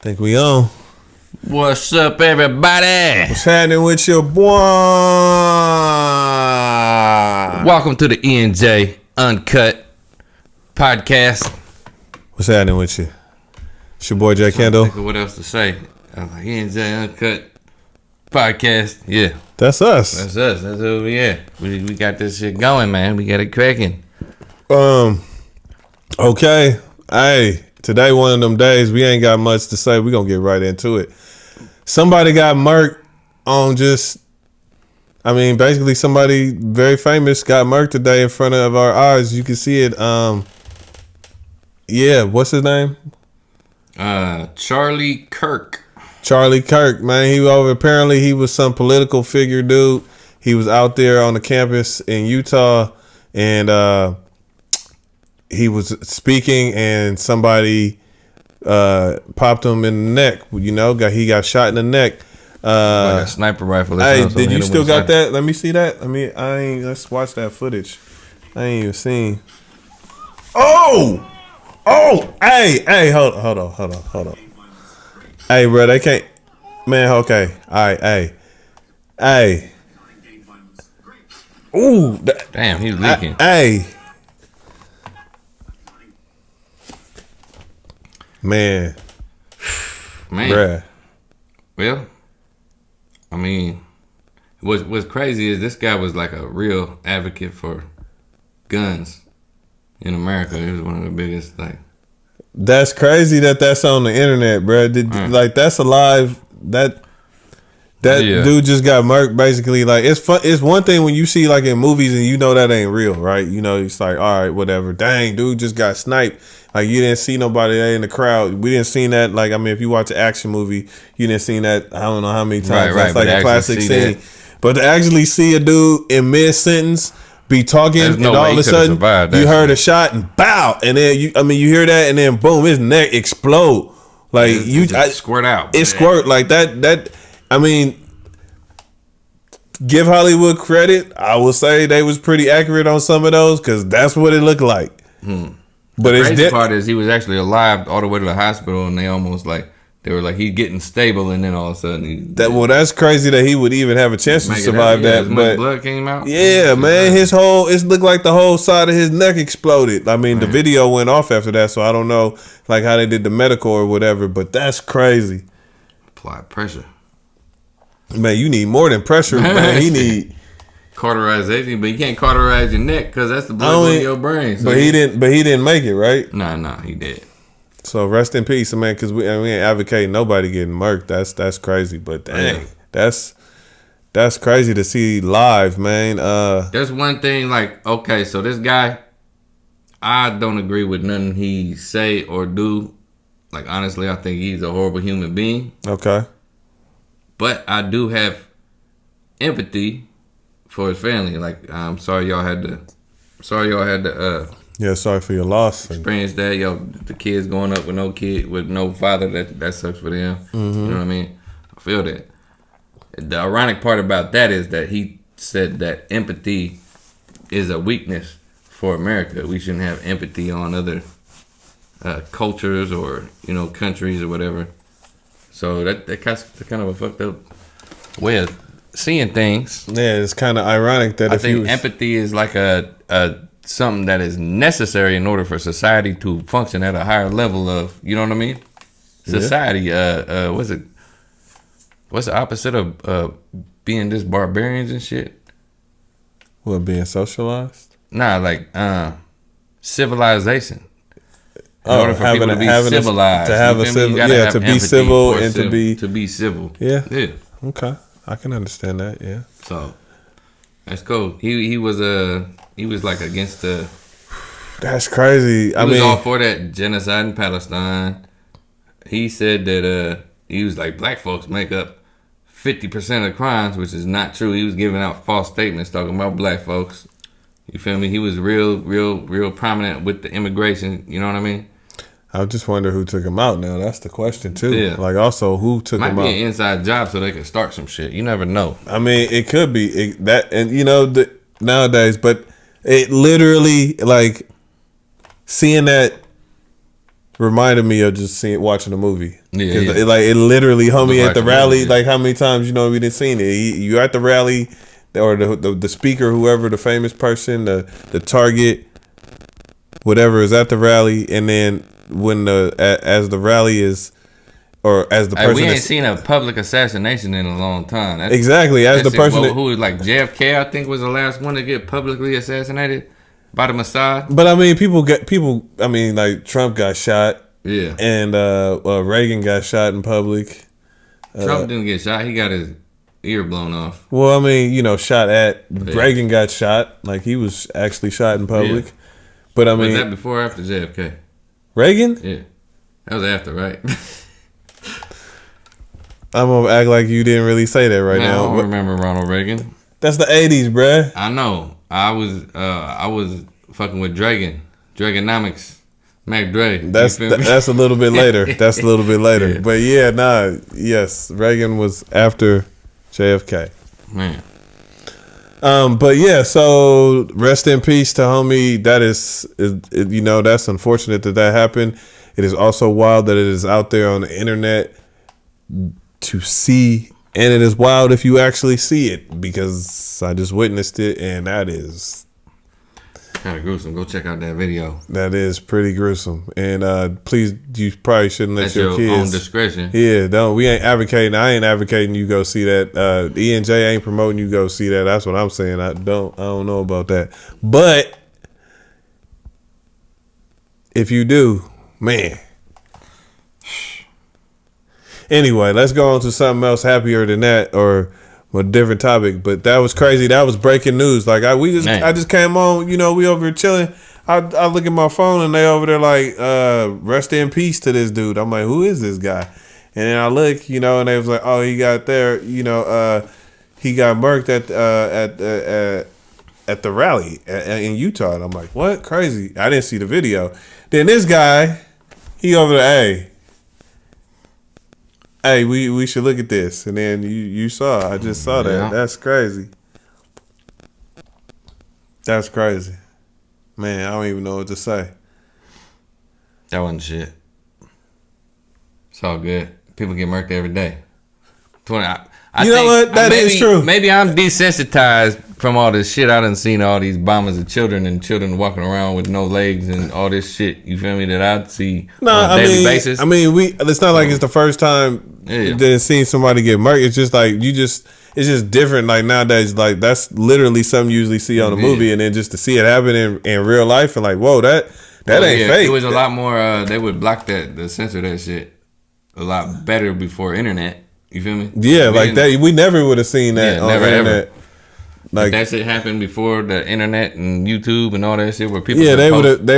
Think we on. What's up, everybody? What's happening with your boy? Welcome to the E&J Uncut podcast. What's happening with you? It's your boy J. Kendall. What else to say? E&J Uncut podcast. Yeah, That's us. that's us. That's who we at. We got this shit going, man. We got it cracking. Okay. Hey, today one of them days we ain't got much to say. We gonna get right into it. Somebody got murked on basically somebody very famous got murked today in front of our eyes. You can see it. Yeah, what's his name? Charlie Kirk. Charlie Kirk, man. Apparently he was some political figure dude. He was out there on the campus in Utah and he was speaking and somebody popped him in the neck. You know, he got shot in the neck. Like a sniper rifle. Hey, did you still got that? Let me see that. Let's watch that footage. I ain't even seen. Oh, hey, hold on. Hey, bro, they can't. Man, okay. All right, hey. Ooh. Damn, he's leaking. Hey. Man. Bruh. Well, I mean, what's crazy is this guy was like a real advocate for guns in America. He was one of the biggest, That's crazy that's on the internet, bro. Like, that's alive. That dude just got murked, basically. Like, it's fun. It's one thing when you see, like, in movies and you know that ain't real, right? You know, it's like, all right, whatever. Dang, dude just got sniped. Like, you didn't see nobody in the crowd. We didn't see that. Like, I mean, if you watch an action movie, you didn't see that. I don't know how many times. Right, that's like a classic scene. But to actually see a dude in mid-sentence be talking and all of a sudden you heard a shot and bow, and then you hear that and then boom, his neck explode. Like, squirt out. It squirt like that. I mean, give Hollywood credit. I will say they was pretty accurate on some of those because that's what it looked like. But the crazy part is he was actually alive all the way to the hospital, and they were like he's getting stable, and then all of a sudden that's crazy that he would even have a chance to survive that. But blood came out. Yeah, man, it looked like the whole side of his neck exploded. I mean, the video went off after that, so I don't know like how they did the medical or whatever. But that's crazy. Apply pressure. Man, you need more than pressure, man. He need cauterization, but you can't cauterize your neck because that's the blood going in your brain. So but he didn't make it, right? Nah, he did. So rest in peace, man. Because we ain't advocating nobody getting murked. That's crazy. But dang, that's crazy to see live, man. There's one thing, like, okay, so this guy, I don't agree with nothing he say or do. Like, honestly, I think he's a horrible human being. Okay. But I do have empathy for his family. Like, I'm sorry y'all had to sorry for your loss. Experience that. The kids going up with no father, that sucks for them. You know what I mean? I feel that. The ironic part about that is that he said that empathy is a weakness for America. We shouldn't have empathy on other cultures or, countries or whatever. So that's kind of a fucked up way of seeing things. Yeah, it's kind of ironic that I think empathy is like a something that is necessary in order for society to function at a higher level of, you know what I mean? Society. What's the opposite of being just barbarians and shit? What, being socialized? Nah, like civilization. In order for people to be civilized, to be civil and to be civil. Yeah. Okay, I can understand that. Yeah. So that's cool. He was like against the. That's crazy. He was all for that genocide in Palestine. He said that he was like, black folks make up 50% of crimes, which is not true. He was giving out false statements talking about black folks. You feel me? He was real prominent with the immigration. You know what I mean? I just wonder who took him out now. That's the question, too. Yeah. Like, also, who took him out? Might be an inside job so they can start some shit. You never know. I mean, it could be. Nowadays, but it literally, like, seeing that reminded me of just watching the movie. Yeah, yeah. It literally, homie, at the rally. Like how many times we didn't seen it? You at the rally, or the speaker, whoever the famous person, the target, whatever is at the rally, and then when as the rally is. Or as the person, we ain't seen a public assassination in a long time. Exactly, as the person who was like JFK, I think was the last one to get publicly assassinated by the Mossad. But I mean, people. I mean, like Trump got shot. Yeah, and Reagan got shot in public. Trump didn't get shot; he got his ear blown off. Well, I mean, shot at. Yeah. Reagan got shot. Like he was actually shot in public. Yeah. But I mean, was that before or after JFK? Reagan? Yeah, that was after, right? I'm gonna act like you didn't really say that right now. I don't remember Ronald Reagan. That's the 80s, bruh. I know. I was fucking with Dragonomics, Mac Dre. That's a little bit later. That's a little bit later. Yeah. But yeah, yes, Reagan was after JFK. Man. But yeah, so rest in peace to homie. That is that's unfortunate that happened. It is also wild that it is out there on the internet to see, and it is wild if you actually see it, because I just witnessed it, and that is kind of gruesome. Go check out that video. That is pretty gruesome, and please, you probably shouldn't let your kids. Own discretion. Yeah, don't. We ain't advocating. I ain't advocating you go see that. E&J ain't promoting you go see that. That's what I'm saying. I don't know about that, but if you do, man. Anyway, let's go on to something else happier than that, or a different topic. But that was crazy. That was breaking news. Like I just came on. We over here chilling. I look at my phone and they over there like, rest in peace to this dude. I'm like, who is this guy? And then I look, and they was like, oh, he got there. He got murked at the rally in Utah. And I'm like, what? Crazy. I didn't see the video. Then this guy, he over there, Hey, we should look at this. And then you saw. I just saw that. Yeah. That's crazy. That's crazy. Man, I don't even know what to say. That wasn't shit. It's all good. People get murked every day. You know what? That is true. Maybe I'm desensitized from all this shit. I done seen all these bombers of children and children walking around with no legs and all this shit. You feel me? That I see on a daily basis. I mean, it's not like it's the first time that seen somebody get murked. It's just like it's just different. Like nowadays, like that's literally something you usually see on a movie, and then just to see it happen in real life, and like, whoa, that ain't fake. It was a lot more. They would block the censor that shit a lot better before internet. You feel me? Yeah, like that. We never would have seen that on the internet. Ever. Like that shit happened before the internet and YouTube and all that shit where people. Yeah, they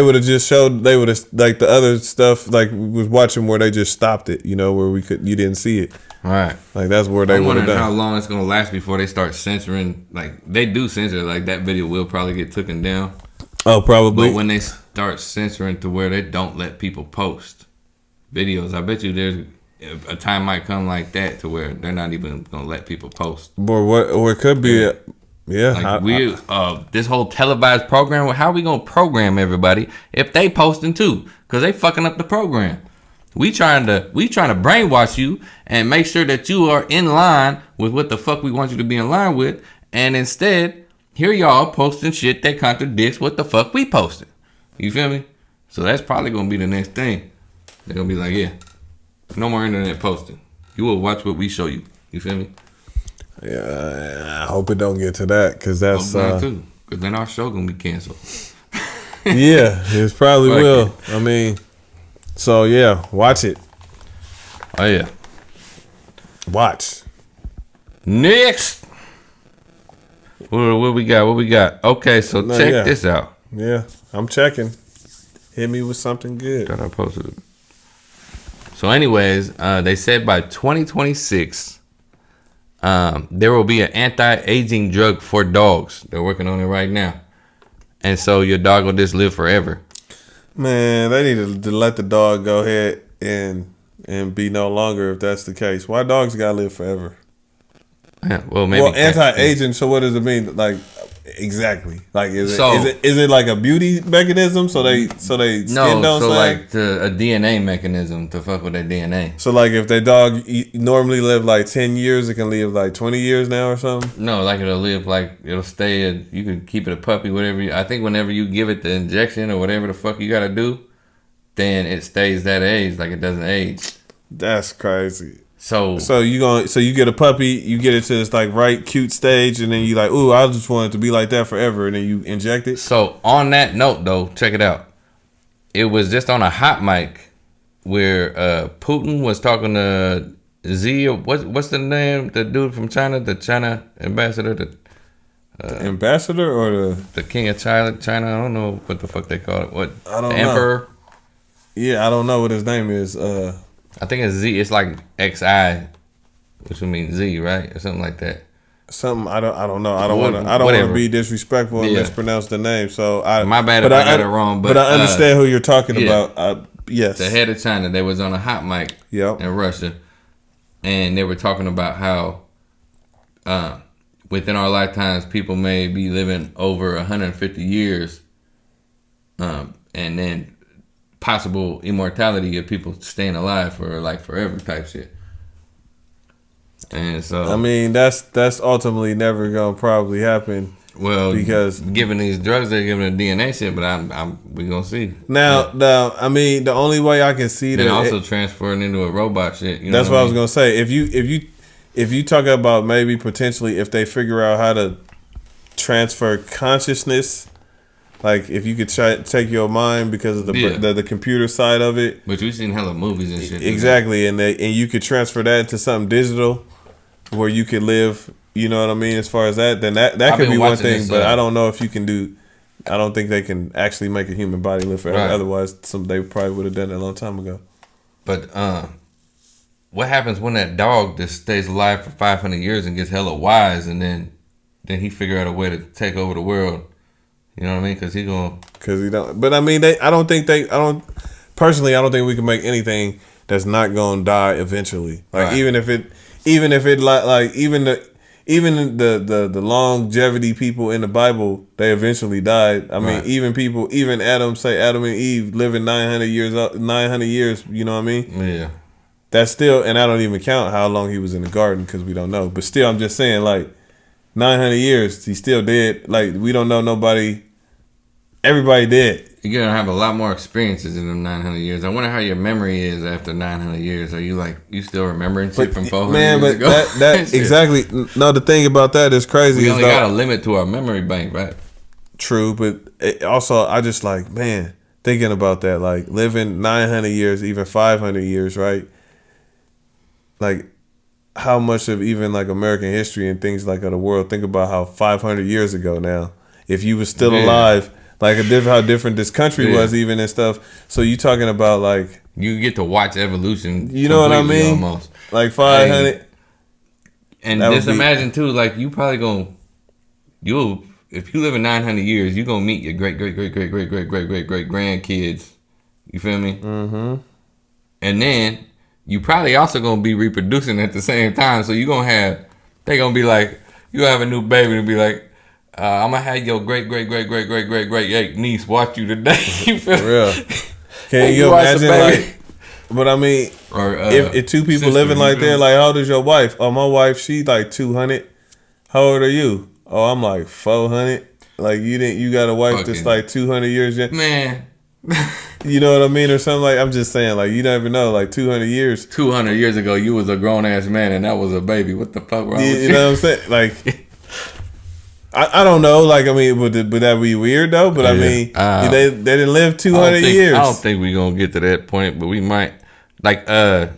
would have just showed. They would have like the other stuff. Like we was watching where they just stopped it. Where you didn't see it. Right. Like that's where they would have done. How long it's gonna last before they start censoring? Like they do censor. Like that video will probably get taken down. Oh, probably. But when they start censoring to where they don't let people post videos, I bet you there's a time might come like that to where they're not even gonna let people post. Or it could be. Yeah, like this whole televised program. How are we gonna program everybody if they posting too? Because they fucking up the program. We trying to brainwash you and make sure that you are in line with what the fuck we want you to be in line with, and instead here y'all posting shit that contradicts what the fuck we posted. You feel me? So that's probably gonna be the next thing. They're gonna be like, yeah, no more internet posting. You will watch what we show you. You feel me? Yeah, I hope it don't get to that, because that's too. Because then our show gonna be canceled. Yeah, it probably will. I mean, so yeah, watch it. Oh yeah, watch. Next, what we got? What we got? Okay, so check this out. Yeah, I'm checking. Hit me with something good. Got I posted it. So, anyways, they said by 2026. There will be an anti-aging drug for dogs. They're working on it right now. And so your dog will just live forever. Man, they need to let the dog go ahead and be no longer if that's the case. Why dogs gotta live forever? Yeah, well, maybe. Well, anti-aging, so what does it mean? Like, Exactly. Like is it like a beauty mechanism? So they skin don't sag? Like a DNA mechanism to fuck with their DNA. So like if their dog normally live like 10 years, it can live like 20 years now or something. No, like it'll stay. You can keep it a puppy, whatever. I think whenever you give it the injection or whatever the fuck you gotta do, then it stays that age. Like it doesn't age. That's crazy. So you get a puppy, you get it to this like right cute stage, and then you like, ooh, I just want it to be like that forever, and then you inject it. So on that note, though, check it out. It was just on a hot mic where Putin was talking to Z. What's the name? The dude from China, the China ambassador, the ambassador or the king of China. I don't know what the fuck they call it. What I don't the know. emperor? Yeah, I don't know what his name is. I think it's Z. It's like XI, which would mean Z, right, or something like that. Something I don't know. I don't want to be disrespectful and mispronounce the name. So my bad if I got it wrong. But I understand who you're talking about. Yes, the head of China. They was on a hot mic in Russia, and they were talking about how within our lifetimes people may be living over 150 years, and then possible immortality of people staying alive for like forever type shit. And so I mean that's ultimately never gonna probably happen. Well, because given these drugs they're giving the DNA shit, but we gonna see. Now I mean the only way I can see that also transferring into a robot shit. You know that's what I was gonna say. If you talk about maybe potentially if they figure out how to transfer consciousness. Like if you could take your mind because of the computer side of it, but we've seen hella movies and shit. Exactly, and you could transfer that into something digital, where you could live. You know what I mean? As far as that, then that could be one thing. But I don't know if you can do. I don't think they can actually make a human body live forever. Right. Otherwise, they probably would have done it a long time ago. But what happens when that dog just stays alive for 500 years and gets hella wise, and then he figure out a way to take over the world? You know what I mean? Because he don't. But I mean, I don't think we can make anything that's not gonna die eventually. Like right. even if the longevity people in the Bible, they eventually died. I mean, even Adam and Eve living 900 years. You know what I mean? Yeah. That's still, and I don't even count how long he was in the garden because we don't know. But still, I'm just saying, like 900 years, he's still dead. Like we don't know nobody. Everybody dead. You're gonna have a lot more experiences in them 900 years. I wonder how your memory is after 900 years. Are you still remembering shit from 400 years ago? that exactly. No, the thing about that is crazy. We only got a limit to our memory bank, right? True, but also I just like, man, thinking about that, like living 900 years, even 500 years, right? Like how much of even like American history and things like of the world. Think about how 500 years ago now, if you was still alive. Like how different this country was even and stuff. So you talking about like you get to watch evolution. You know what I mean? Almost like 500. And just imagine too, like you probably if you live in 900 years, you gonna meet your great grandkids. You feel me? Mm-hmm. And then you probably also gonna be reproducing at the same time. So they gonna be like, you have a new baby and be like. I'm gonna have your great niece watch you today. You feel for real? Can you imagine like? But I mean, or if two people living like that, like how old is your wife? Oh, my wife, she like 200. How old are you? Oh, I'm like 400. Like you got a wife that's like 200 years young. Man. You know what I mean, or something like. I'm just saying, like you never know. Like 200 years. 200 years ago, you was a grown ass man, and that was a baby. What the fuck wrong with you? You know what I'm saying? Like. I don't know. Like I mean, would that be weird though? But I mean, they didn't live 200 years. I don't think we're gonna get to that point, but we might. Like, but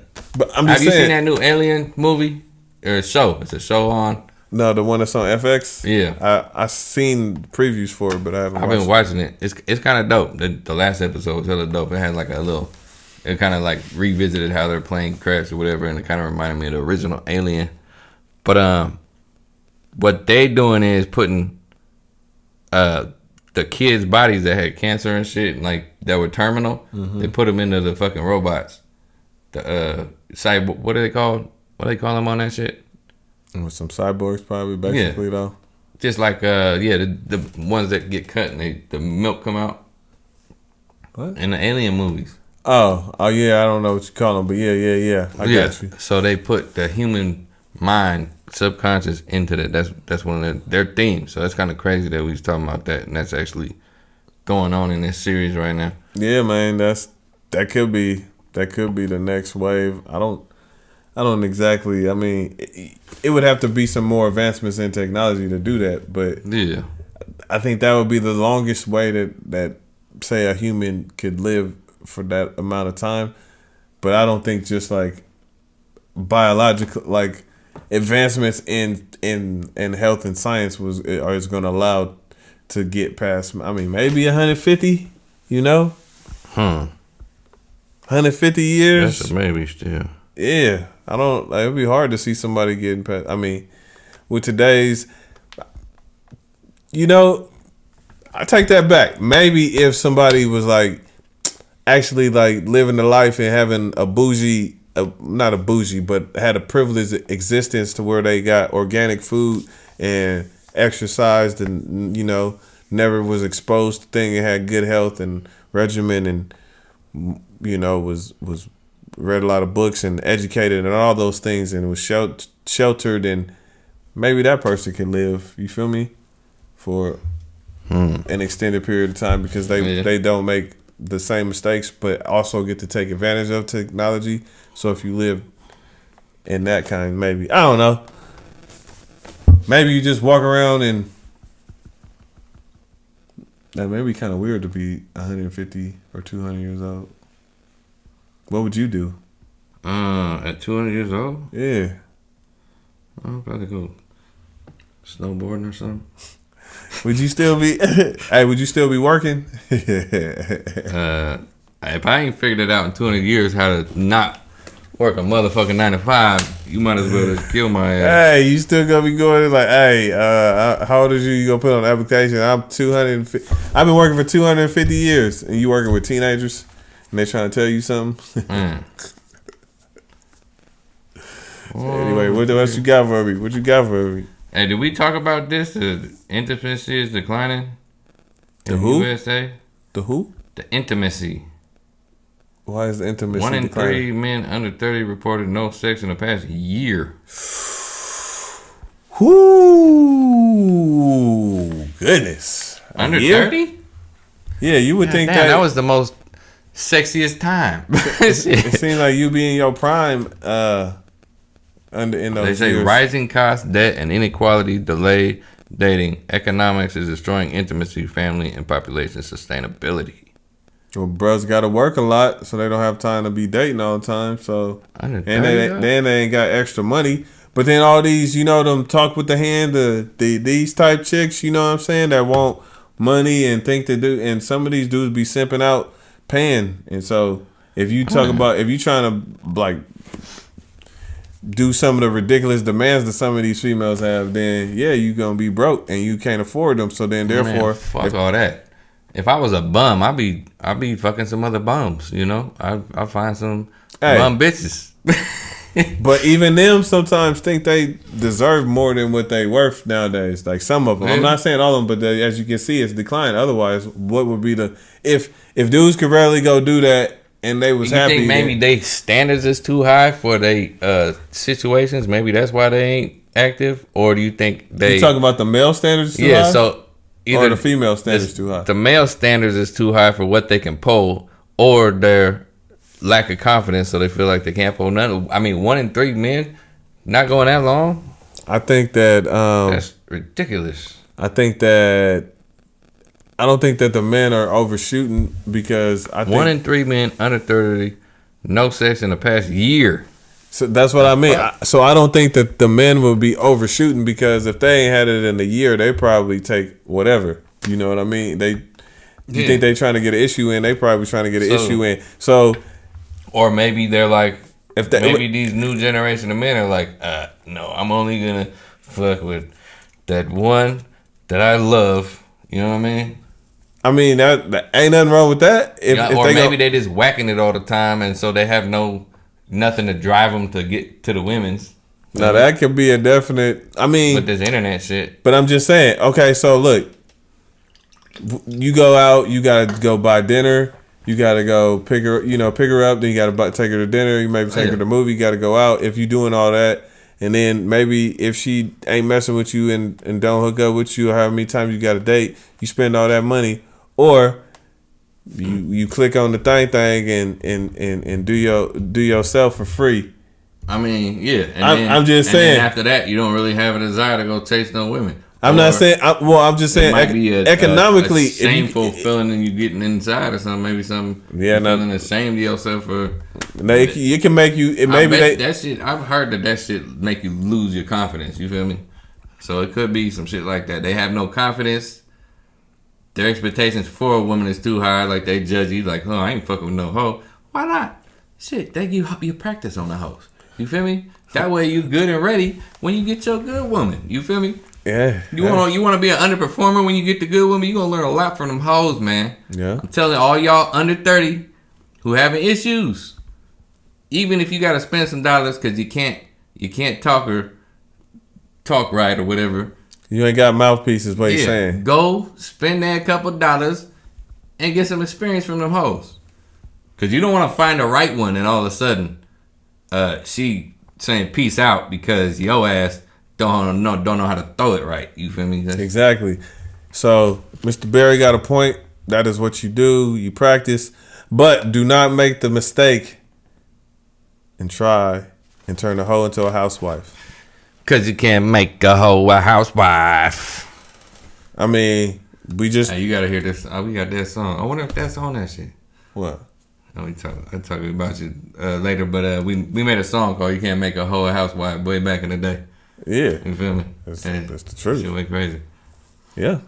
I'm just have you seen that new Alien movie or show? It's a show on. No, the one that's on FX. Yeah, I seen previews for it, but I haven't. I've been watching it. It's kind of dope. The last episode was hella dope. It had like a little. It kind of like revisited how their plane crashed or whatever, and it kind of reminded me of the original Alien. But what they doing is putting the kids' bodies that had cancer and shit, like that were terminal. Mm-hmm. They put them into the fucking robots. The cyborg. What are they called? What do they call them on that shit? With some cyborgs, probably basically though. Just like the ones that get cut and the milk come out. What? In the alien movies. Oh yeah, I don't know what you call them, but yeah. I got you. So they put the human mind, subconscious, into that. That's one of their themes. So that's kind of crazy that we was talking about that, and that's actually going on in this series right now. Yeah, man, that could be the next wave. I don't exactly. I mean, it would have to be some more advancements in technology to do that, but yeah, I think that would be the longest way that say a human could live for that amount of time. But I don't think just like biological like advancements in health and science is going to allow to get past. I mean, maybe 150. 150 years. That's a maybe still. Yeah, I don't. Like, it'd be hard to see somebody getting past. I mean, with today's, I take that back. Maybe if somebody was like actually like living the life and having a bougie, not a bougie, but had a privileged existence to where they got organic food and exercised and never was exposed to things and had good health and regimen and was read a lot of books and educated and all those things and was sheltered, and maybe that person can live, you feel me, for an extended period of time because they don't make the same mistakes but also get to take advantage of technology. So if you live in that kind, maybe, I don't know, maybe you just walk around and that may be kind of weird to be 150 or 200 years old. What would you do? At 200 years old? Yeah. I'll probably go snowboarding or something. Would you still be? Hey, would you still be working? If I ain't figured it out in 200 years how to not work a motherfucking 9 to 5, you might as well just kill my ass. Hey, you still gonna be going like, hey, how old is you? You gonna put on the application? I'm 250. I've been working for 250 years, and you working with teenagers, and they trying to tell you something. Anyway, what else you got for me? What you got for me? Hey, did we talk about this? The intimacy is declining in the USA. The who? The intimacy. Why is the intimacy 1 in declining? 3 men under 30 reported no sex in the past year. Whoo, goodness. Under 30? Yeah, you would think that was the most sexiest time. it seems like you be in your prime in those They say years. rising costs, debt, and inequality delay dating. Economics is destroying intimacy, family, and population sustainability. Well, bros got to work a lot, so they don't have time to be dating all the time. So and then they ain't got extra money. But then all these, them talk with the hand, these type chicks, you know what I'm saying, that want money and think they do. And some of these dudes be simping out, paying. And so if you talk about, if you trying to like do some of the ridiculous demands that some of these females have, then yeah, you gonna be broke and you can't afford them. So then therefore, fuck all that. If I was a bum, I'd be fucking some other bums. I'll find some bum bitches. But even them sometimes think they deserve more than what they worth nowadays. Like some of them, I'm not saying all of them, but as you can see, it's declined. Otherwise, what would be if dudes could rarely go do that? And they was happy. You think maybe they standards is too high for they situations? Maybe that's why they ain't active? Or do you think they... You talking about the male standards too high? Yeah, so... Either or the female standards too high? The male standards is too high for what they can pull, or their lack of confidence, so they feel like they can't pull nothing. I mean, 1 in 3 men not going that long? I think that... that's ridiculous. I don't think that the men are overshooting because I think 1 in 3 men under 30, no sex in the past year. So that's what I mean. So I don't think that the men will be overshooting because if they ain't had it in a year, they probably take whatever. You know what I mean? You think they trying to get an issue in? They probably trying to get an issue in. So, or maybe they're like, maybe these new generation of men are like, no, I'm only gonna fuck with that one that I love. You know what I mean? I mean, that ain't nothing wrong with that. Or maybe they just whacking it all the time, and so they have nothing to drive them to get to the women's. Now that could be a definite. I mean, with this internet shit. But I'm just saying. Okay, so look, you go out. You gotta go buy dinner. You gotta go pick her up. Then you gotta take her to dinner. You maybe take her to the movie. You gotta go out. If you doing all that, and then maybe if she ain't messing with you and don't hook up with you, or however many times you got a date, you spend all that money, or you click on the thing and do yourself for free. I mean, yeah. I'm just saying. And after that, you don't really have a desire to go chase no women. I'm not saying. I'm just saying. It might be economically, a shameful feeling and you getting inside or something. Maybe something. Yeah, feeling ashamed of yourself or. It can make you. That shit. I've heard that shit make you lose your confidence. You feel me? So it could be some shit like that. They have no confidence. Their expectations for a woman is too high. Like they judge you. Like, oh, I ain't fucking with no hoe. Why not? Shit, they give you practice on the hoes. You feel me? That way you good and ready when you get your good woman. You feel me? Yeah. You want to be an underperformer when you get the good woman. You gonna learn a lot from them hoes, man. Yeah. I'm telling all y'all under 30 who having issues. Even if you gotta spend some dollars because you can't talk right or whatever. You ain't got mouthpieces. What you saying? Go spend that couple dollars and get some experience from them hoes. Cause you don't want to find the right one and all of a sudden, she saying peace out because your ass don't know how to throw it right. You feel me? Exactly. So Mr. Berry got a point. That is what you do. You practice, but do not make the mistake and try and turn a hoe into a housewife. Cause you can't make a hoe a housewife. I mean, we just. Hey, you gotta hear this. Oh, we got that song. I wonder if that's on that shit. What? I'll talk about you later, but we made a song called "You Can't Make a Hoe a Housewife" way back in the day. Yeah, you feel me? That's the truth. Shit went crazy. Yeah,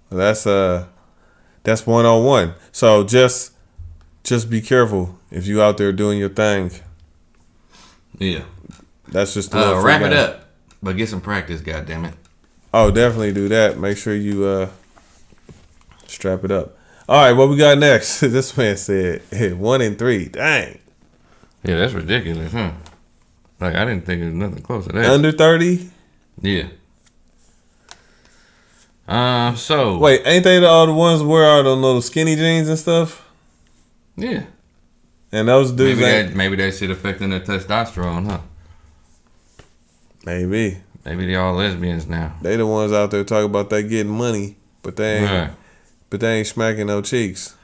that's 101. So just be careful if you out there doing your thing. Yeah, that's just wrap it up, but get some practice. God damn it! Oh, definitely do that. Make sure you strap it up. All right, what we got next? This man said 1 in 3. Dang. Yeah, that's ridiculous, huh? Like, I didn't think it was nothing close to that. Under 30? Yeah. So. Wait, ain't they all the ones who wear all the little skinny jeans and stuff? Yeah. And those dudes maybe that shit affecting their testosterone, huh? Maybe. Maybe they all lesbians now. They the ones out there talking about they getting money, but they ain't. Right. But they ain't smacking no cheeks.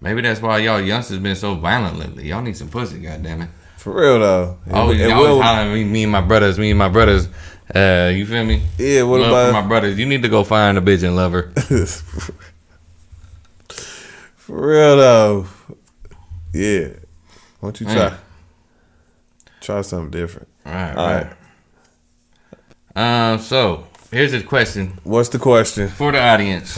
Maybe that's why y'all youngsters been so violent lately. Y'all need some pussy, goddammit. For real though. Y'all hollering me and my brothers. You feel me? Yeah. What Love about for my brothers? You need to go find a bitch and love her. For real though. Yeah. Why don't you try? Try something different. All right. So here's the question. What's the question? For the audience.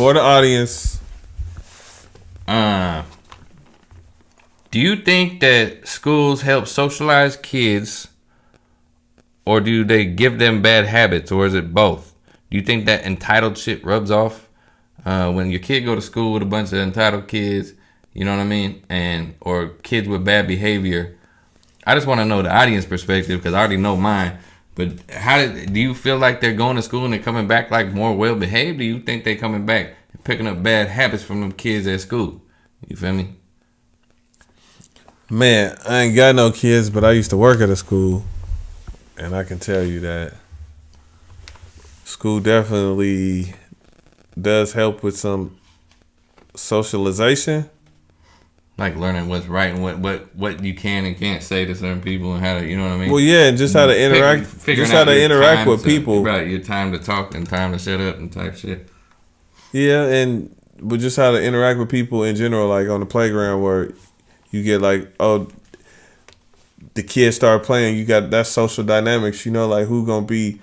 Do you think that schools help socialize kids, or do they give them bad habits, or is it both? Do you think that entitled shit rubs off when your kid go to school with a bunch of entitled kids? You know what I mean? Or kids with bad behavior. I just want to know the audience perspective because I already know mine. But do you feel like they're going to school and they're coming back like more well behaved? Do you think they're coming back and picking up bad habits from them kids at school? You feel me? Man, I ain't got no kids, but I used to work at a school, and I can tell you that school definitely does help with some socialization. Like learning what's right and what you can and can't say to certain people and how to, you know what I mean? Well, yeah, and just how to interact. Just how to interact with people. Right, your time to talk and time to shut up and type shit. Yeah, but just how to interact with people in general, like on the playground where you get like, oh, the kids start playing, you got that social dynamics, you know, like who gonna be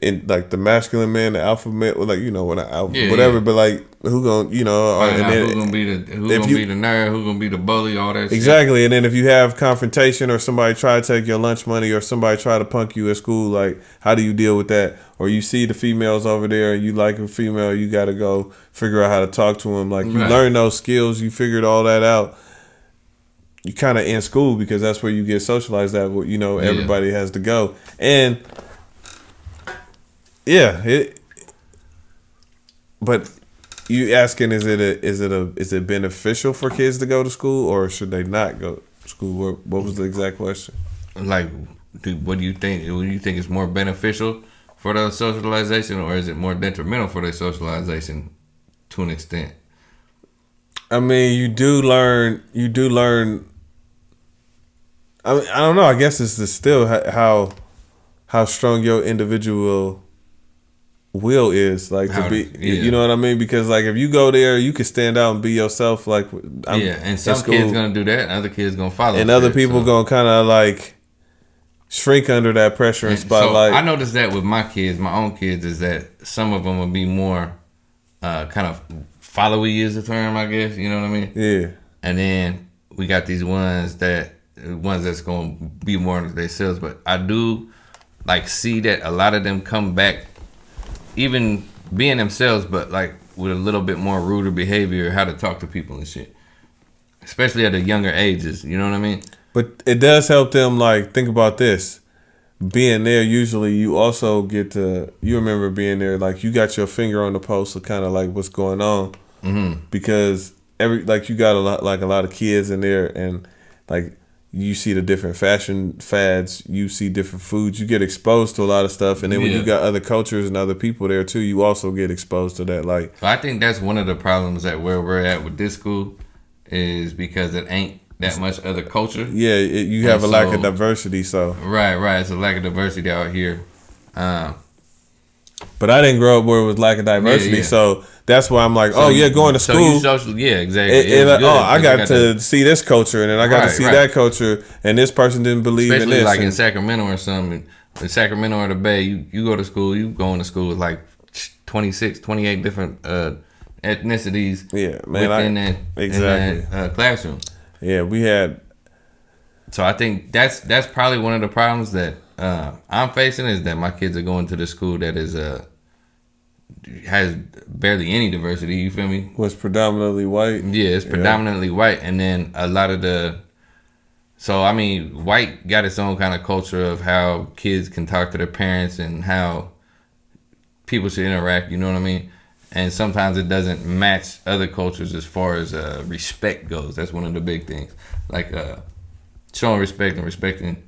in like the masculine man, the alpha male, like, you know, when whatever, yeah. But like who gonna, you know, and then who gonna be the nerd, who gonna be the bully, all that exactly shit. And then if you have confrontation or somebody try to take your lunch money or somebody try to punk you at school, like how do you deal with that? Or you see the females over there and you like a female, you gotta go figure out how to talk to them. Like you learn those skills, you figured all that out. you kind of in school because that's where you get socialized at. You know, everybody has to go, and but you asking, is it beneficial for kids to go to school, or should they not go to school? What was the exact question? Like, what do you think? Do you think it's more beneficial for their socialization, or is it more detrimental for their socialization to an extent? I mean, you do learn. I don't know. I guess it's still how strong your individual will is, like, to be. You know what I mean? Because like if you go there, you can stand out and be yourself. Like, and some kids gonna do that, and other kids gonna follow, and other people gonna kind of like shrink under that pressure and spotlight. So I noticed that with my kids, my own kids, is that some of them will be more kind of followy is the term, I guess. You know what I mean? Yeah. And then we got these ones that's gonna be more of themselves. But I do like see that a lot of them come back, even being themselves, but like with a little bit more ruder behavior, how to talk to people and shit. Especially at the younger ages, you know what I mean? But it does help them, like, think about this. Being there, usually you also get to, you remember being there, like you got your finger on the pulse of kind of like what's going on. Mm-hmm. Because you got a lot of kids in there, and like you see the different fashion fads, you see different foods, you get exposed to a lot of stuff, and then when you got other cultures and other people there too, you also get exposed to that. Like, I think that's one of the problems at where we're at with this school, is because it ain't that much other culture. Yeah, you have a lack of diversity. So right, it's a lack of diversity out here. But I didn't grow up where it was lack of diversity, so that's why I'm like, going to school. So exactly. I got to see this culture, and then I got to see that culture, and this person didn't believe in this. Like in Sacramento or something. In Sacramento or the Bay, you go to school, you going to school with like 26, 28 different ethnicities. Yeah, man. Within that classroom. Yeah, we had. So I think that's probably one of the problems that I'm facing, is that my kids are going to the school that is has barely any diversity. You feel me? Was predominantly white. Yeah, it's predominantly white, and then a lot of white got its own kind of culture of how kids can talk to their parents and how people should interact. You know what I mean? And sometimes it doesn't match other cultures as far as respect goes. That's one of the big things. Like showing respect and respecting,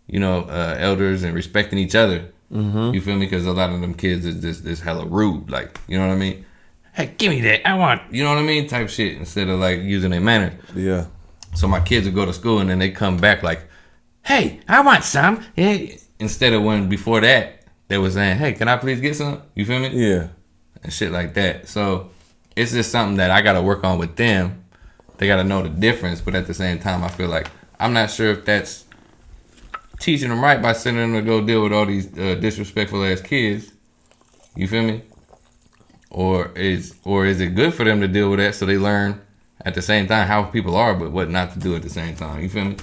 elders, and respecting each other. Mm-hmm. You feel me? Because a lot of them kids is this hella rude. Like, you know what I mean? Hey, give me that. I want, you know what I mean? Type shit, instead of like using their manners. Yeah. So my kids would go to school and then they come back like, hey, I want some. Yeah. Instead of when before that, they were saying, hey, can I please get some? You feel me? Yeah. And shit like that. So it's just something that I got to work on with them. They got to know the difference, but at the same time, I feel like I'm not sure if that's teaching them right by sending them to go deal with all these disrespectful ass kids. You feel me? Or is it good for them to deal with that so they learn at the same time how people are, but what not to do at the same time? You feel me?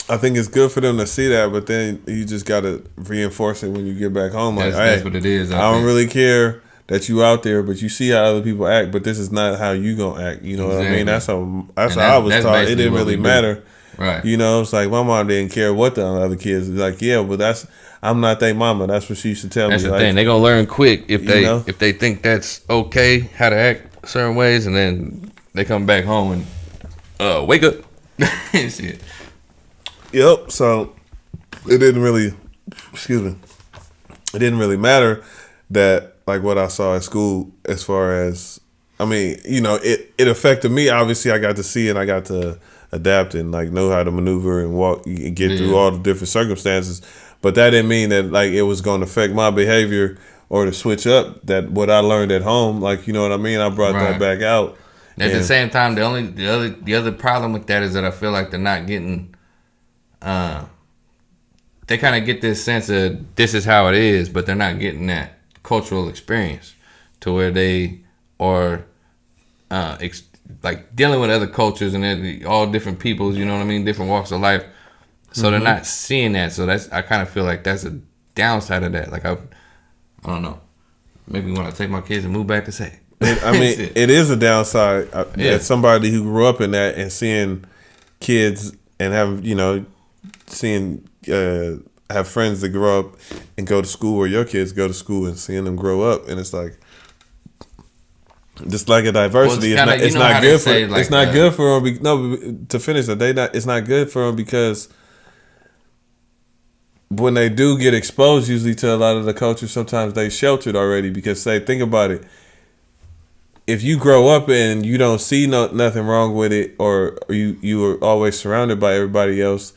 I think it's good for them to see that, but then you just got to reinforce it when you get back home. Like, that's what it is. I don't really care that you out there, but you see how other people act, but this is not how you gonna act. You know what I mean? That's how I was taught. It didn't really matter. Right. It's like my mom didn't care what the other kids was like. Yeah, but I'm not their mama. That's what she used to tell me. That's the like, thing. They gonna learn quick if they think that's okay, how to act certain ways, and then they come back home and wake up. Shit. Yep. So it didn't really. Excuse me. It didn't really matter that. Like what I saw at school, as far as, it affected me. Obviously, I got to see it. I got to adapt and like know how to maneuver and walk and get through all the different circumstances. But that didn't mean that like it was going to affect my behavior or to switch up that what I learned at home. Like, you know what I mean? I brought that back out. At the same time, the other problem with that is that I feel like they're not getting. They kind of get this sense of this is how it is, but they're not getting that cultural experience to where they are like dealing with other cultures and all different peoples, you know what I mean, different walks of life. So they're not seeing that. So I kind of feel like that's a downside of that. Like I don't know. Maybe when I take my kids and move back to say. It is a downside. As somebody who grew up in that and seeing kids and have seeing have friends that grow up and go to school where your kids go to school and seeing them grow up, and it's like just like a diversity. It's not good for it's not good for them. To finish that, it's not good for them because when they do get exposed, usually to a lot of the culture, sometimes they sheltered already because think about it. If you grow up and you don't see nothing wrong with it, or you are always surrounded by everybody else,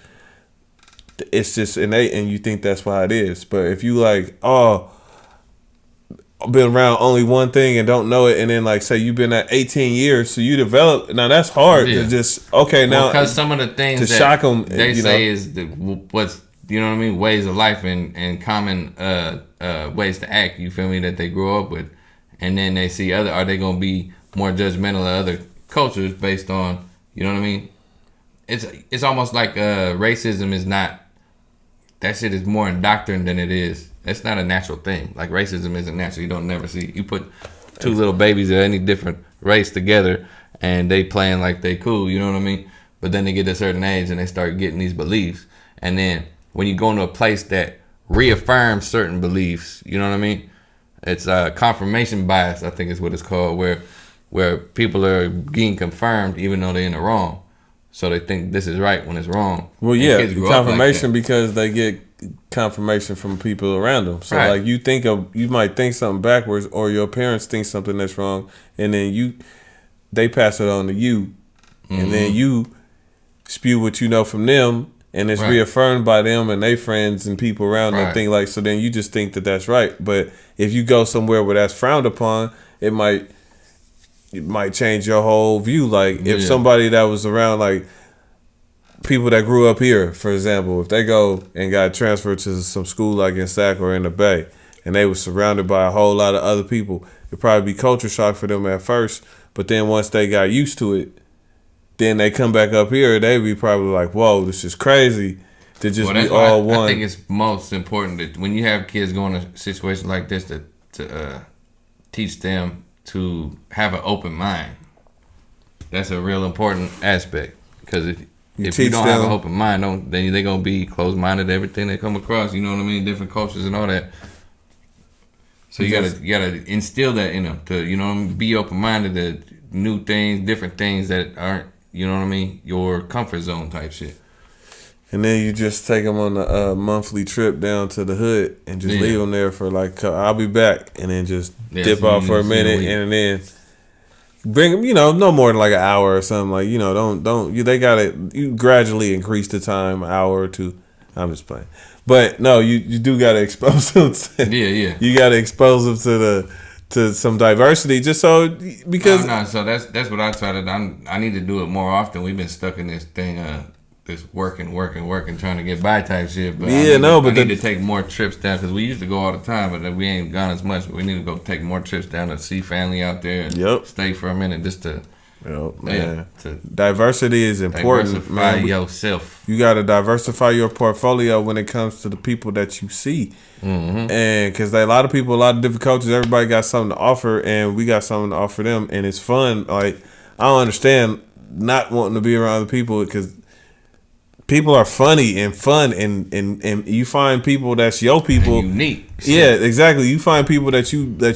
it's just innate and you think that's why it is. But if you like, I've been around only one thing and don't know it, and then like say you've been at 18 years, so you develop. Now that's hard to just now because some of the things to shock them they say is what's ways of life and common ways to act. You feel me, that they grow up with, and then they see are they gonna be more judgmental of other cultures based on It's almost like racism is not. That shit is more indoctrined than it is. It's not a natural thing. Like racism isn't natural. You don't never see. You put two little babies of any different race together and they playing like they cool. You know what I mean? But then they get to a certain age and they start getting these beliefs. And then when you go into a place that reaffirms certain beliefs, you know what I mean? It's confirmation bias, I think is what it's called, where people are getting confirmed even though they're in the wrong. So they think this is right when it's wrong. Well, yeah, confirmation like because they get confirmation from people around them. So like you might think something backwards, or your parents think something that's wrong, and then they pass it on to you, and then you spew what you know from them, and it's reaffirmed by them and their friends and people around them. Think like, so then you just think that that's right. But if you go somewhere where that's frowned upon, it might change your whole view. Like if somebody that was around, like people that grew up here, for example, if they go and got transferred to some school like in Sac or in the Bay, and they were surrounded by a whole lot of other people, it'd probably be culture shock for them at first. But then once they got used to it, then they come back up here, they'd be probably like, whoa, this is crazy to just be all one. I think it's most important that when you have kids going to situations like this to teach them to have an open mind. That's a real important aspect, because if you don't have an open mind, then they're gonna be closed-minded to everything they come across. You know what I mean? Different cultures and all that. So you gotta instill that in them to be open-minded to new things, different things that aren't your comfort zone type shit. And then you just take them on a monthly trip down to the hood and just leave them there for like, I'll be back, and then just dip off for a minute, and then bring them, no more than like an hour or something. Like, they gotta gradually increase the time, an hour or two. I'm just playing, but no, you do gotta expose them. You gotta expose them to some diversity, just so because so that's what I try to. I need to do it more often. We've been stuck in this thing. This working, trying to get by type shit. But I need to take more trips down, because we used to go all the time, but we ain't gone as much. But we need to go take more trips down to see family out there and stay for a minute just to. Diversity is important. Diversify yourself. You got to diversify your portfolio when it comes to the people that you see, and because a lot of people, a lot of different cultures, everybody got something to offer, and we got something to offer them, and it's fun. Like, I don't understand not wanting to be around the people, because people are funny and fun, and you find people that's your people, and unique. Yeah, exactly. You find people that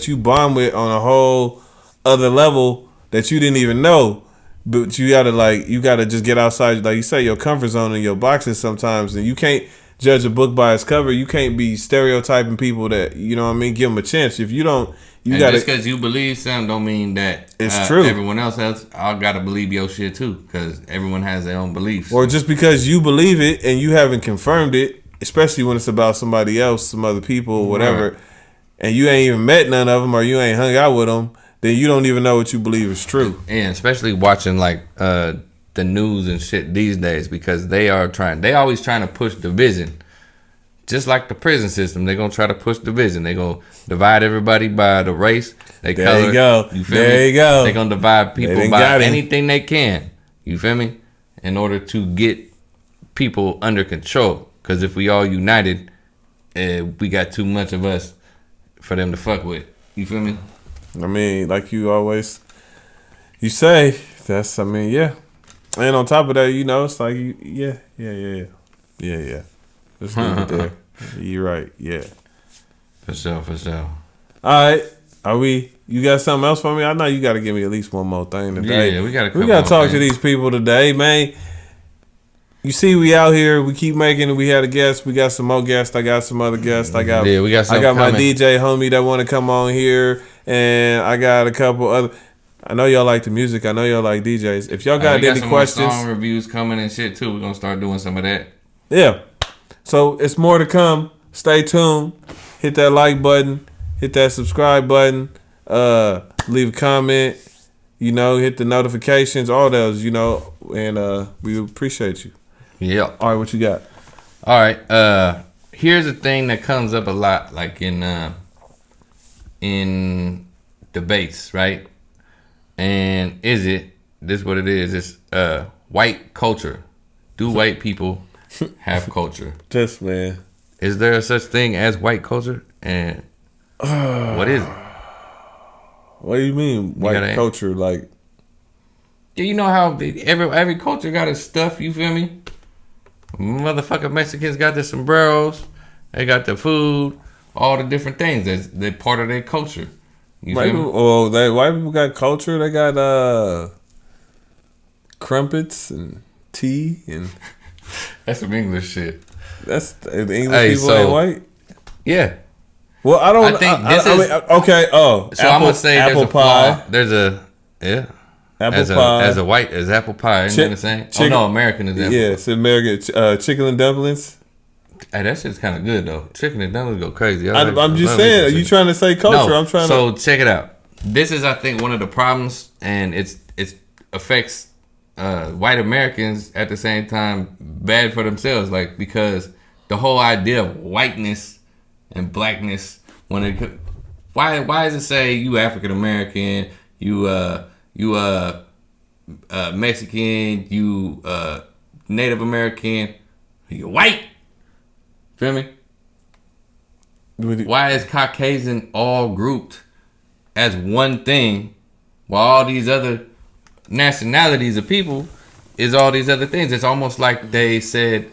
you bond with on a whole other level that you didn't even know. But you gotta just get outside, like you say, your comfort zone and your boxes sometimes, and you can't judge a book by its cover. You can't be stereotyping people that, give them a chance. If you don't, just because you believe something don't mean that it's true. Everyone else I gotta believe your shit too, because everyone has their own beliefs. Or just because you believe it and you haven't confirmed it, especially when it's about somebody else, some other people, whatever, and you ain't even met none of them, or you ain't hung out with them, then you don't even know what you believe is true. And especially watching like the news and shit these days, because they always trying to push division. Just like the prison system, they're gonna try to push division. They're gonna divide everybody by the race, there you go. You feel me? You go. They're gonna divide people by anything they can. You feel me? In order to get people under control. Because if we all united, we got too much of us for them to fuck with. You feel me? I mean, like you say, And on top of that, you know, it's like yeah. Let's leave it there. You're right. Yeah. For sure. All right. Are we? You got something else for me? I know you got to give me at least one more thing today. Yeah, we got to talk to these people today, man. You see, we out here. We keep making it. We had a guest. We got some more guests. I got some other guests. We got. I got my DJ homie that want to come on here, and I got a couple other. I know y'all like the music. I know y'all like DJs. If y'all got any questions, song reviews coming and shit too. We're gonna start doing some of that. Yeah. So it's more to come. Stay tuned. Hit that like button. Hit that subscribe button. Leave a comment. You know, hit the notifications. All those. You know, and we appreciate you. Yeah. All right, what you got? All right. Here's a thing that comes up a lot, like in debates, right? And this what it is? It's white culture. Do white people have culture? Just man. Is there a such thing as white culture? And what is it? What do you mean white culture? Like, yeah, you know how every culture got its stuff. You feel me? Motherfucking Mexicans got the sombreros. They got the food. All the different things. They're part of their culture. White people got culture. They got crumpets and tea and. That's some English shit. That's the English people ain't white. Yeah. Well, I don't. I think okay. Oh, so I'm gonna say apple pie. There's a apple pie as a white as apple pie. Isn't that the same? Oh no, American is apple. Yeah, it's American. Chicken and dumplings. Hey, that shit's kind of good though. Chicken and dumplings go crazy. I'm just saying. Are you trying to say culture? No, I'm trying. So check it out. This is, I think, one of the problems, and it affects white Americans at the same time bad for themselves, like, because the whole idea of whiteness and blackness, why does it say you African American, you Mexican, you Native American, you white? Feel me? Why is Caucasian all grouped as one thing, while all these other nationalities of people is all these other things? It's almost like they said,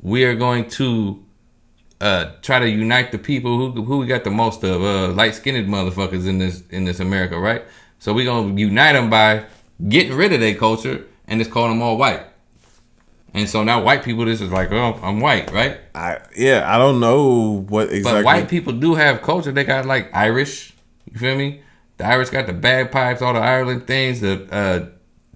we are going to try to unite the people who we got the most of, light-skinned motherfuckers in this America, right? So we're gonna unite them by getting rid of their culture and just calling them all white. And so now white people, this is like, oh, I'm white, right? I don't know what exactly. But white people do have culture. They got like Irish, you feel me? The Irish got the bagpipes, all the Ireland things, the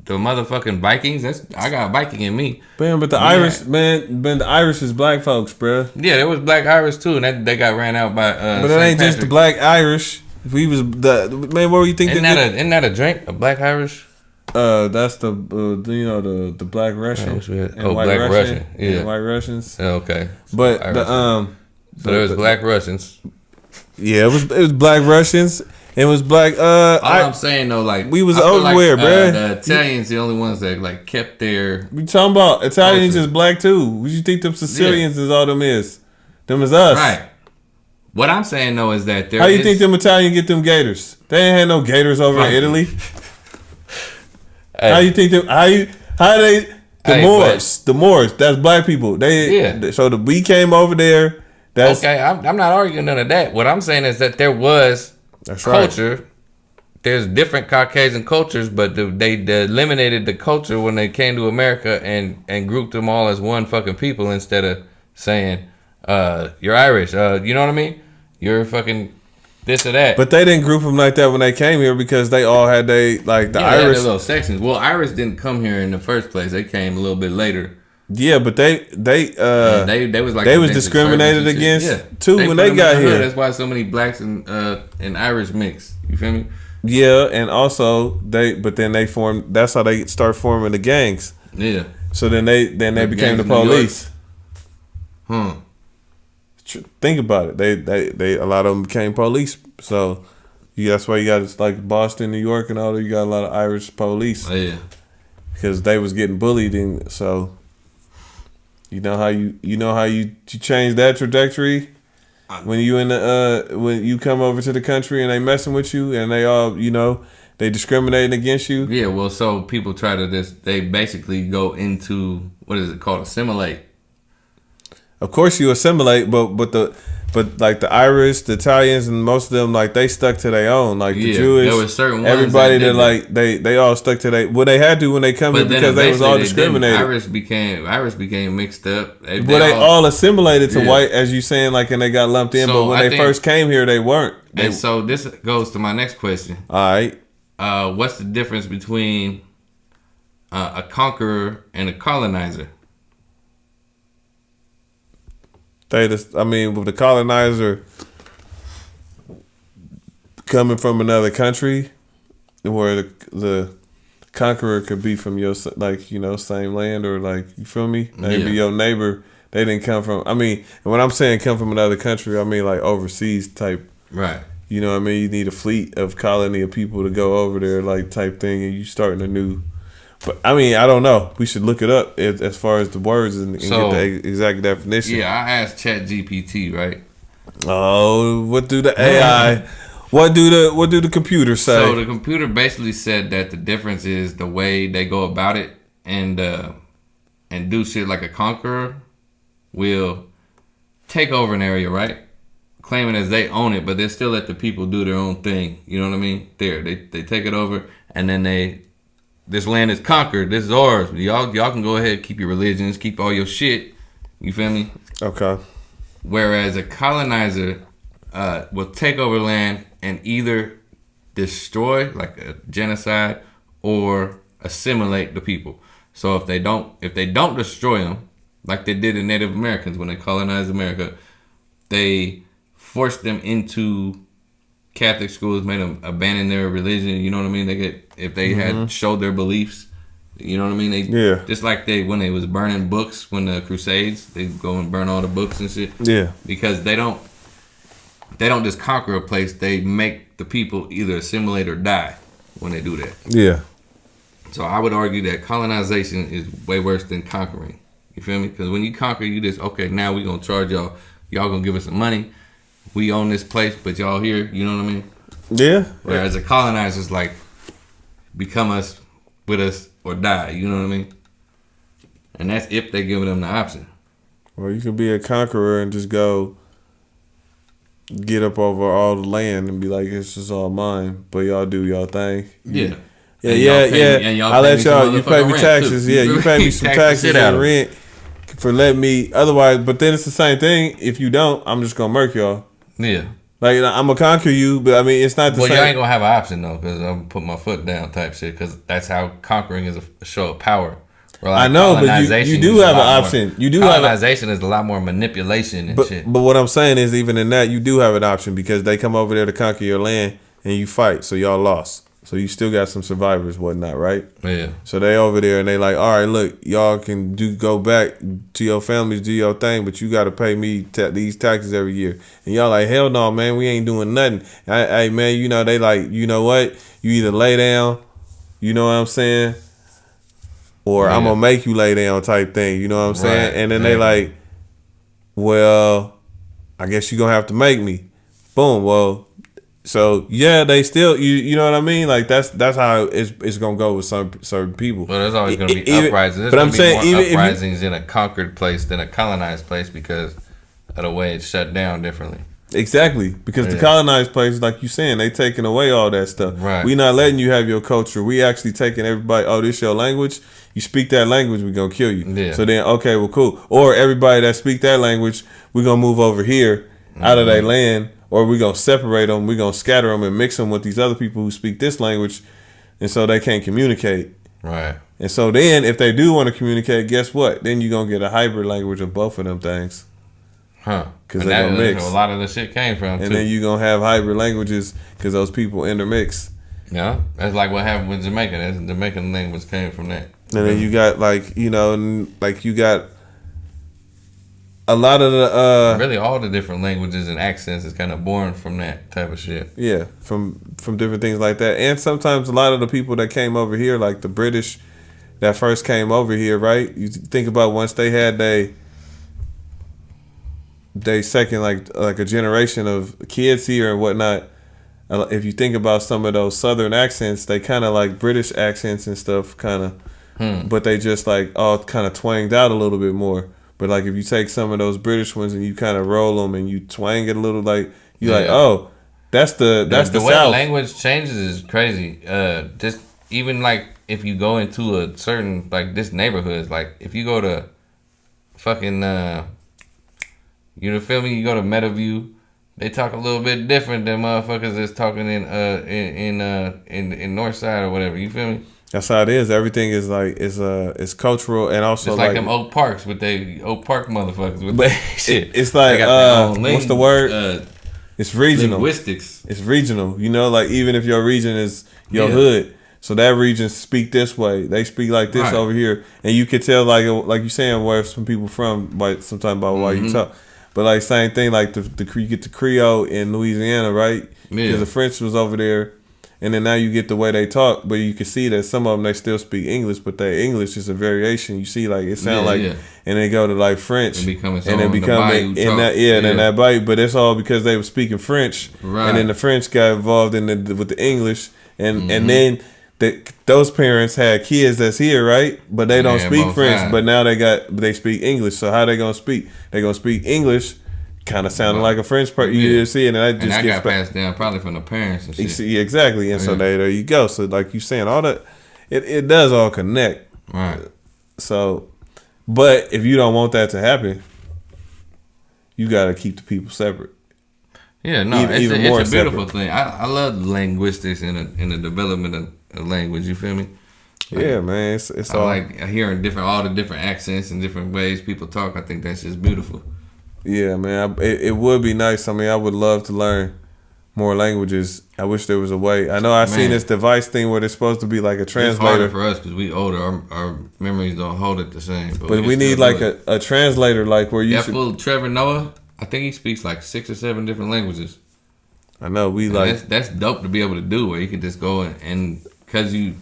motherfucking Vikings. I got Viking in me. Man, but the Irish is black folks, bro. Yeah, there was black Irish too, and they got ran out by. But it ain't just the black Irish. If we was what do you think? Isn't that a drink? A black Irish? That's the the black Russian. Black Russian. Yeah, white Russians. Okay. But so there was black Russians. Yeah, it was black Russians. It was black. I'm saying though, like, we was everywhere, bro. The Italians, the only ones that like kept their. We talking about Italians is black too. What you think them Sicilians is all them is? Them is us, right? What I'm saying though is that how you think them Italians get them gators? They ain't had no gators over in Italy. Hey. How you think them? How they? The Moors. That's black people. So we came over there. That's okay. I'm not arguing none of that. What I'm saying is that there was. That's culture. Right. There's different Caucasian cultures, but they eliminated the culture when they came to America and grouped them all as one fucking people instead of saying, you're Irish, you know what I mean? You're fucking this or that. But they didn't group them like that when they came here because they all had Irish. They had their little sections. Well, Irish didn't come here in the first place. They came a little bit later. Yeah, but they was like they was discriminated against too when they got here. That's why so many blacks and Irish mix. You feel me? Yeah, and also they formed. That's how they start forming the gangs. Yeah. So then they became the police. Think about it. They a lot of them became police. So that's why you got like Boston, New York, and all that. You got a lot of Irish police. Oh, yeah. Because they was getting bullied, and so. You know how you change that trajectory when you when you come over to the country and they messing with you and they all they discriminating against you. Yeah, well, so people try to they basically go into, what is it called, assimilate. Of course you assimilate, but like the Irish, the Italians, and most of them, like they stuck to their own. Like the Jewish, there were certain ones everybody that like they all stuck to their. Well, they had to when they come here because they was all discriminated. Irish became mixed up. They all assimilated to white, as you saying, like, and they got lumped in. So but when they first came here, they weren't. And so this goes to my next question. All right, what's the difference between a conqueror and a colonizer? With the colonizer coming from another country, where the conqueror could be from your, like, you know, same land, or like, you feel me? Maybe your neighbor. They didn't come from. I mean, and when I'm saying come from another country, I mean like overseas type. Right. You know what I mean? You need a fleet of colony of people to go over there, like type thing, and you starting a new. But I mean, I don't know. We should look it up as far as the words and get the exact definition. Yeah, I asked ChatGPT, right? Oh, what do the AI? What do the computer say? So the computer basically said that the difference is the way they go about it, and do shit. Like a conqueror will take over an area, right? Claiming as they own it, but they still let the people do their own thing. You know what I mean? They take it over, and then this land is conquered. This is ours. Y'all can go ahead, keep your religions, keep all your shit. You feel me? Okay. Whereas a colonizer will take over land and either destroy, like a genocide, or assimilate the people. So if they don't destroy them, like they did the Native Americans when they colonized America, they forced them into Catholic schools, made them abandon their religion. You know what I mean? If they had showed their beliefs, you know what I mean? Just like when they was burning books when the Crusades, they go and burn all the books and shit. Yeah. Because they don't just conquer a place; they make the people either assimilate or die when they do that. Yeah. So I would argue that colonization is way worse than conquering. You feel me? Because when you conquer, you just, okay, now we gonna charge y'all. Y'all gonna give us some money. We own this place, but y'all here. You know what I mean? Yeah. Whereas a colonizer is like, become us, with us, or die. You know what I mean? And that's if they give them the option. Well, you can be a conqueror and just go get up over all the land and be like, "This is all mine," but y'all do y'all thing. Yeah. Yeah. I let y'all. You pay me taxes. Yeah, you pay me some taxes and rent for letting me. Otherwise, but then it's the same thing. If you don't, I'm just gonna murk y'all. Yeah. Like, I'm gonna conquer you, but I mean, it's not the same. Well, you ain't gonna have an option though, because I'm gonna put my foot down type shit. Because that's how conquering is a show of power. Like, I know, but you do have an option. You do colonization is a lot more manipulation and shit. But what I'm saying is, even in that, you do have an option because they come over there to conquer your land and you fight, so y'all lost. So you still got some survivors, whatnot, right? Yeah. So they over there and they like, all right, look, y'all can go back to your families, do your thing, but you got to pay me these taxes every year. And y'all like, hell no, man, we ain't doing nothing. Hey, man, you know, they like, you know what? You either lay down, you know what I'm saying? Or I'm going to make you lay down type thing, you know what I'm saying? And then they like, well, I guess you're going to have to make me. Boom, well, so yeah, they still you know what I mean? Like that's how it's gonna go with certain people. Well, there's always gonna be uprisings. But I'm saying more uprisings in a conquered place than a colonized place because of the way it's shut down differently. Exactly, because the colonized places, like you saying, they taking away all that stuff. Right. We not letting you have your culture. We actually taking everybody. Oh, this your language. You speak that language, we gonna kill you. Yeah. So then, okay, well, cool. Or everybody that speak that language, we gonna move over here out of their land. Or we're going to separate them, we're going to scatter them and mix them with these other people who speak this language, and so they can't communicate. Right. And so then, if they do want to communicate, guess what? Then you're going to get a hybrid language of both of them things. Huh. Because they're going to mix. A lot of the shit came from, and then you're going to have hybrid languages because those people intermix. Yeah. That's like what happened with Jamaica. That's the Jamaican language came from that. And then you got, like, you know, like you got a lot of the really all the different languages and accents is kind of born from that type of shit. Yeah, from different things like that. And sometimes a lot of the people that came over here, like the British that first came over here, right? You think about once they had they second like a generation of kids here and whatnot. if you think about some of those Southern accents, they kind of like British accents and stuff, kind of, but they just like all kind of twanged out a little bit more. But like if you take some of those British ones and you kind of roll them and you twang it a little, like you're like, oh, that's the way South. Language changes is crazy. Just even like if you go into a certain like this neighborhoods, like if you go to fucking you feel me? You go to Meadowview, they talk a little bit different than motherfuckers that's talking in Northside or whatever. You feel me? That's how it is. Everything is like it's cultural and also it's like them Oak Parks with they Oak Park motherfuckers with but shit. It's like what's the word? It's regional. Linguistics. It's regional. You know, like even if your region is your hood, so that region speak this way. They speak like this over here, and you could tell like you saying where some people from, like sometimes about why you talk. But like same thing, like you get the Creole in Louisiana, right? Because the French was over there, and then now you get the way they talk. But you can see that some of them they still speak English, but their English is a variation. You see, like it sounds and they go to like French, and then become in that bite. But it's all because they were speaking French, and then the French got involved with the English, and then. Those parents had kids that's here, right? But they don't speak French. But now they speak English. So how they gonna speak? They gonna speak English, kind of sounding like a French person. You see, and that just gets got passed down probably from the parents and shit. You see, exactly, and so there you go. So like you saying, all that it does all connect. Right. So, but if you don't want that to happen, you gotta keep the people separate. Yeah, no, it's a beautiful thing. I love linguistics in the development of language. You feel me? Like, yeah, man. It's I like hearing all the different accents and different ways people talk. I think that's just beautiful. Yeah, man. It would be nice. I mean, I would love to learn more languages. I wish there was a way. I know I've seen this device thing where it's supposed to be like a translator. It's harder for us because we older. Our memories don't hold it the same. But we need like a translator, like where you. That fool Trevor Noah. I think he speaks like 6 or 7 different languages. I know that's dope to be able to do where you can just go and because you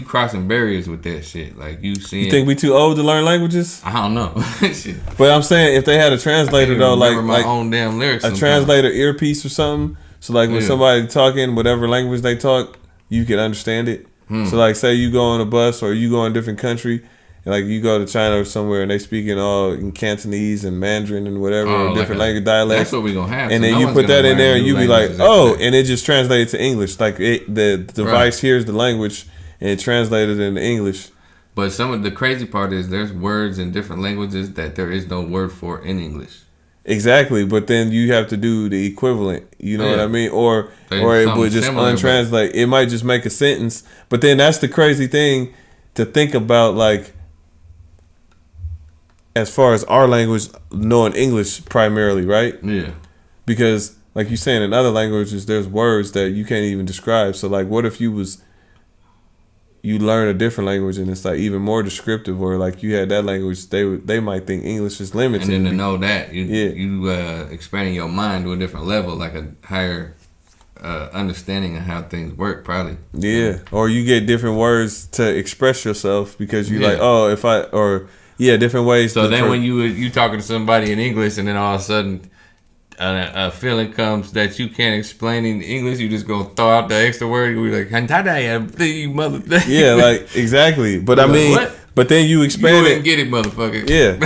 crossing barriers with that shit. Like you think we too old to learn languages? I don't know. But I'm saying if they had a translator though, like my own damn lyrics, a translator earpiece or something. So like when somebody talking whatever language they talk, you can understand it. So like say you go on a bus or you go in a different country. Like you go to China or somewhere and they speak in Cantonese and Mandarin and whatever, or different language dialects. That's what we're gonna have. And then you put that in there and you be like, and it just translates to English. Like the device hears the language and it translated into English. But some of the crazy part is there's words in different languages that there is no word for in English. Exactly, but then you have to do the equivalent. You know what I mean? Or it would just untranslate. It might just make a sentence. But then that's the crazy thing to think about, like. As far as our language, knowing English primarily, right? Yeah. Because, like you're saying, in other languages, there's words that you can't even describe. So, like, what if you learn a different language and it's like even more descriptive, or like you had that language, they might think English is limited. And then to know that you expanding your mind to a different level, like a higher understanding of how things work, probably. Yeah, or you get different words to express yourself because you like, different ways. So then when you talking to somebody in English and then all of a sudden a feeling comes that you can't explain in English, you just gonna throw out the extra word. You be like, you mother. Yeah, like exactly. But I mean, what? But then you expand it. Get it, motherfucker. Yeah.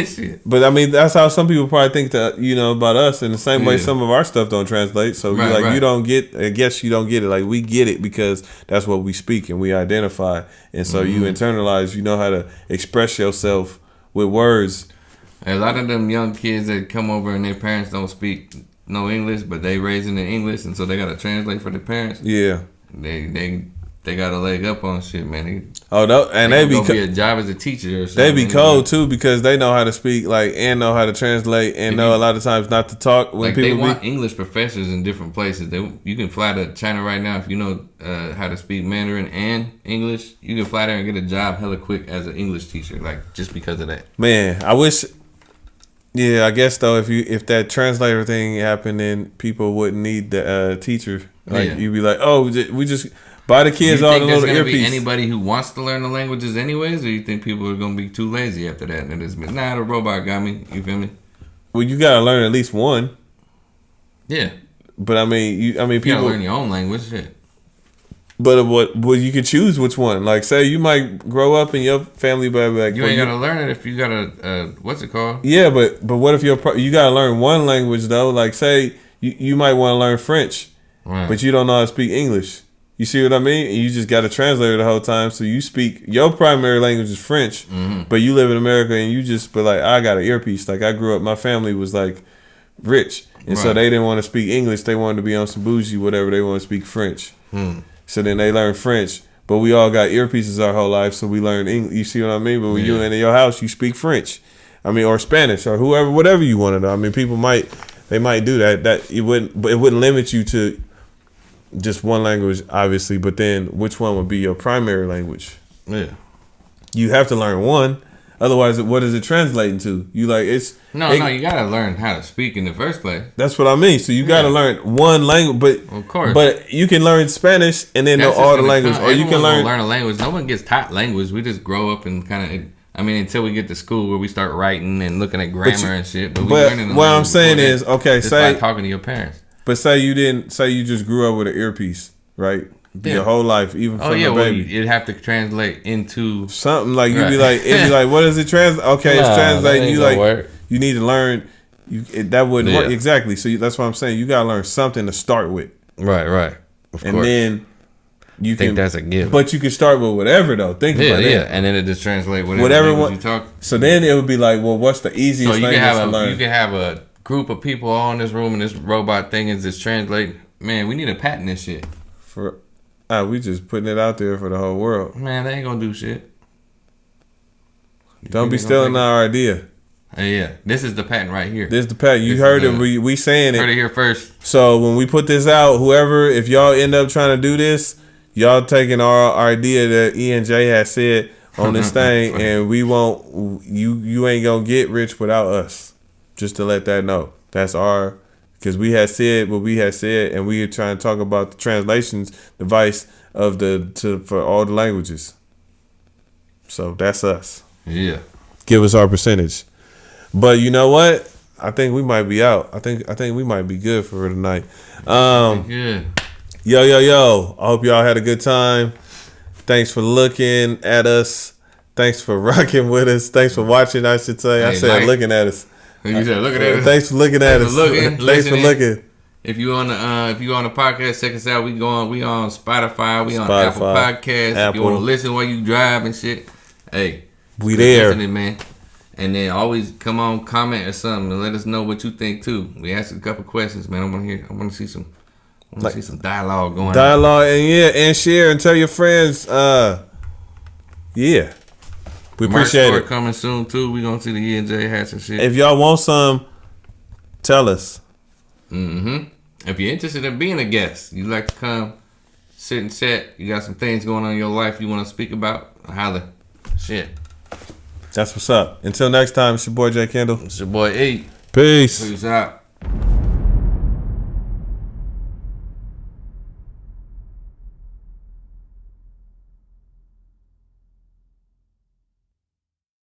Shit. But I mean, that's how some people probably think that, about us. In the same way, some of our stuff don't translate. So you don't get. I guess you don't get it. Like we get it because that's what we speak and we identify. And so you internalize. You know how to express yourself with words. A lot of them young kids that come over and their parents don't speak no English, but they raising in English, and so they gotta translate for their parents. Yeah. They got a leg up on shit, man. They be a job as a teacher or something. They be cold too because they know how to speak, like, and know how to translate, and know a lot of times not to talk when people. They want English professors in different places. You can fly to China right now if you know how to speak Mandarin and English. You can fly there and get a job hella quick as an English teacher, like just because of that. Man, I wish. Yeah, I guess though, if that translator thing happened, then people wouldn't need the teacher. Like you'd be like, we just. Buy the kids all the little earpiece. Be anybody who wants to learn the languages anyways, or you think people are gonna be too lazy after that? And it's been, the robot got me. You feel me? Well, you gotta learn at least one. Yeah. But I mean, you people gotta learn your own language, shit. But you can choose which one. Like, say you might grow up in your family, but like you ain't gotta learn it if you got a what's it called? Yeah, but what if you gotta learn one language though? Like, say you might want to learn French, right, but you don't know how to speak English. You see what I mean? And you just got a translator the whole time, so you speak your primary language is French, but you live in America and you just but like I got an earpiece. Like I grew up, my family was like rich, and so they didn't want to speak English. They wanted to be on some bougie, whatever. They want to speak French. So then they learn French, but we all got earpieces our whole life, so we learn English. You see what I mean? But when you in your house, you speak French. I mean, or Spanish, or whatever you want to know. I mean, people might do that. That it wouldn't limit you to just one language, obviously. But then, which one would be your primary language? Yeah, you have to learn one. Otherwise, what is it translating to? You like it's no. You gotta learn how to speak in the first place. That's what I mean. So you gotta learn one language, but of course, but you can learn Spanish and then know all the languages, or you can learn a language. No one gets taught language. We just grow up and kind of. I mean, until we get to school where we start writing and looking at grammar and shit. But what I'm saying is, okay, say by talking to your parents. But say you just grew up with an earpiece, right? Your whole life, even from a baby. You'd have to translate into something like you'd be like, it'd be like, what does it translate? Okay, it's translating. You like, work. You need to learn. That wouldn't work exactly. So that's what I'm saying. You gotta learn something to start with. Right. Of and course. Then you think that's a given. But you can start with whatever though. Think about it. Yeah, and then it just translate whatever you talk. So then it would be like, well, what's the easiest language to learn? You can have a group of people all in this room, and this robot thing is just translating. Man, we need to patent this shit. We just putting it out there for the whole world. Man, they ain't gonna do shit. Don't be stealing our idea. Yeah, this is the patent right here. This is the patent. You heard it. We saying it. Heard it here first. So when we put this out, whoever, if y'all end up trying to do this, y'all taking our idea that E and J has said on this thing, and we won't. You ain't gonna get rich without us. Just to let that know. That's our. Because we had said what we had said, and we were trying to talk about the translations device of for all the languages. So that's us. Yeah. Give us our percentage. But you know what? I think we might be out. I think we might be good for tonight. Good. Yo. I hope y'all had a good time. Thanks for looking at us. Thanks for rocking with us. Thanks for watching, I should say. I said looking at us. You said looking at us. Thanks for looking at us. Thanks for looking. If you on the podcast, check us out. We on Spotify. We on Apple Podcasts. If you want to listen while you drive and shit, hey, we there, listening, man. And then always come on, comment or something, and let us know what you think too. We asked a couple questions, man. I want to see some dialogue going. And share and tell your friends. We appreciate it. Coming soon too. We gonna see the E and J hats and shit. If y'all want some, tell us. If you're interested in being a guest, you'd like to come, sit and chat. You got some things going on in your life you want to speak about, holler. Shit. That's what's up. Until next time, it's your boy J Kendall. It's your boy E. Peace. Peace out.